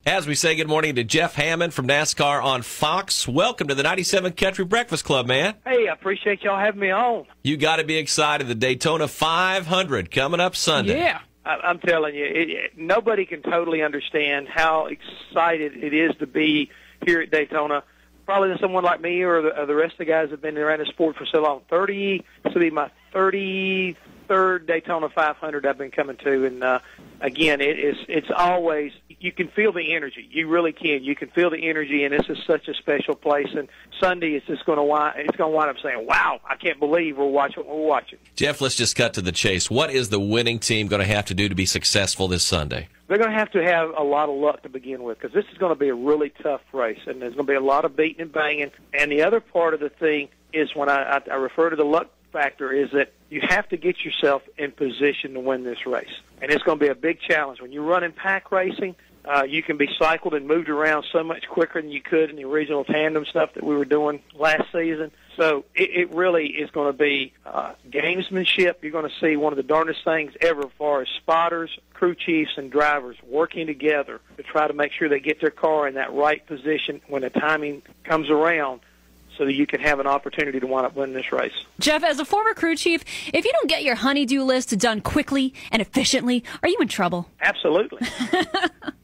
As we say good morning to Jeff Hammond from NASCAR on Fox. Welcome to the 97 Country Breakfast Club, man. Hey, I appreciate y'all having me on. You got to be excited. The Daytona 500 coming up Sunday. Yeah. I'm telling you, nobody can totally understand how excited it is to be here at Daytona. Probably than someone like me or the rest of the guys that have been around the sport for so long. This will be my 33rd Daytona 500 I've been coming to, and again, it's always, you can feel the energy. You really can. You can feel the energy, and this is such a special place. And Sunday, it's just going to wind up saying, "Wow, I can't believe we're watching what we're watching." Jeff, let's just cut to the chase. What is the winning team going to have to do to be successful this Sunday? They're going to have a lot of luck to begin with, because this is going to be a really tough race, and there's going to be a lot of beating and banging. And the other part of the thing is, when I refer to the luck factor, is that you have to get yourself in position to win this race. And it's going to be a big challenge. When you're running pack racing, you can be cycled and moved around so much quicker than you could in the original tandem stuff that we were doing last season. So it really is going to be gamesmanship. You're going to see one of the darndest things ever as far as spotters, crew chiefs, and drivers working together to try to make sure they get their car in that right position when the timing comes around, so that you can have an opportunity to wind up winning this race. Jeff, as a former crew chief, if you don't get your honey-do list done quickly and efficiently, are you in trouble? Absolutely.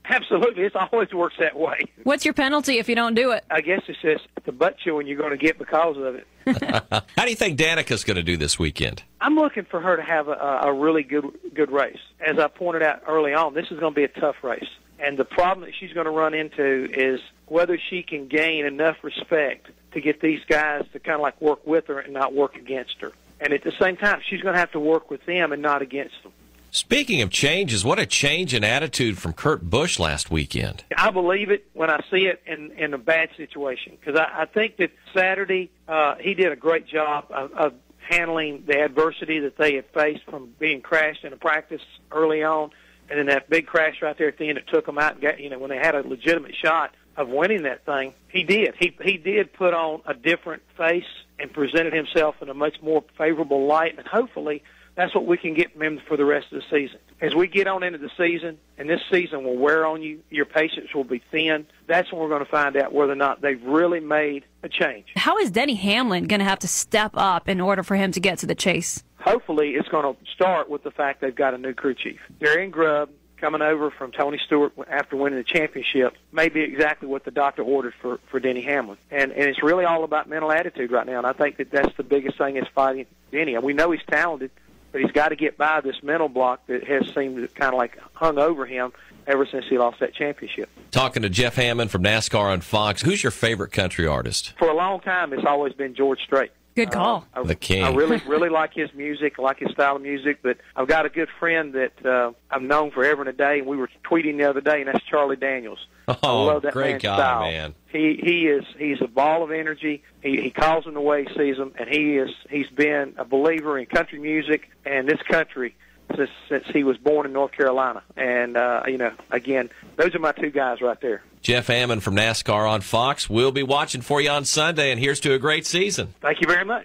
Absolutely. It always works that way. What's your penalty if you don't do it? I guess it's just the butt chewing you're going to get because of it. How do you think Danica's going to do this weekend? I'm looking for her to have a really good race. As I pointed out early on, this is going to be a tough race. And the problem that she's going to run into is whether she can gain enough respect to get these guys to kind of like work with her and not work against her. And at the same time, she's going to have to work with them and not against them. Speaking of changes, what a change in attitude from Kurt Busch last weekend. I believe it when I see it in a bad situation, because I think that Saturday he did a great job of handling the adversity that they had faced from being crashed in a practice early on, and then that big crash right there at the end that took them out and got, when they had a legitimate shot of winning that thing. He did. He did put on a different face and presented himself in a much more favorable light, and hopefully that's what we can get from him for the rest of the season. As we get on into the season, and this season will wear on you, your patience will be thin, that's when we're going to find out whether or not they've really made a change. How is Denny Hamlin going to have to step up in order for him to get to the chase? Hopefully it's going to start with the fact they've got a new crew chief. Darian Grubb, coming over from Tony Stewart after winning the championship, may be exactly what the doctor ordered for Denny Hamlin. And it's really all about mental attitude right now, and I think that's the biggest thing is fighting Denny. And we know he's talented, but he's got to get by this mental block that has seemed to kind of like hung over him ever since he lost that championship. Talking to Jeff Hammond from NASCAR on Fox. Who's your favorite country artst? For a long time, it's always been George Strait. Good call. The king. I really like his music, I like his style of music, but I've got a good friend that I've known forever and a day, and we were tweeting the other day, and that's Charlie Daniels. Oh, I love that great man's guy, style. man. He's a ball of energy. He calls them the way he sees them, and he's been a believer in country music and this country since he was born in North Carolina. And again, those are my two guys right there. Jeff Hammond from NASCAR on Fox. We'll be watching for you on Sunday, and here's to a great season. Thank you very much.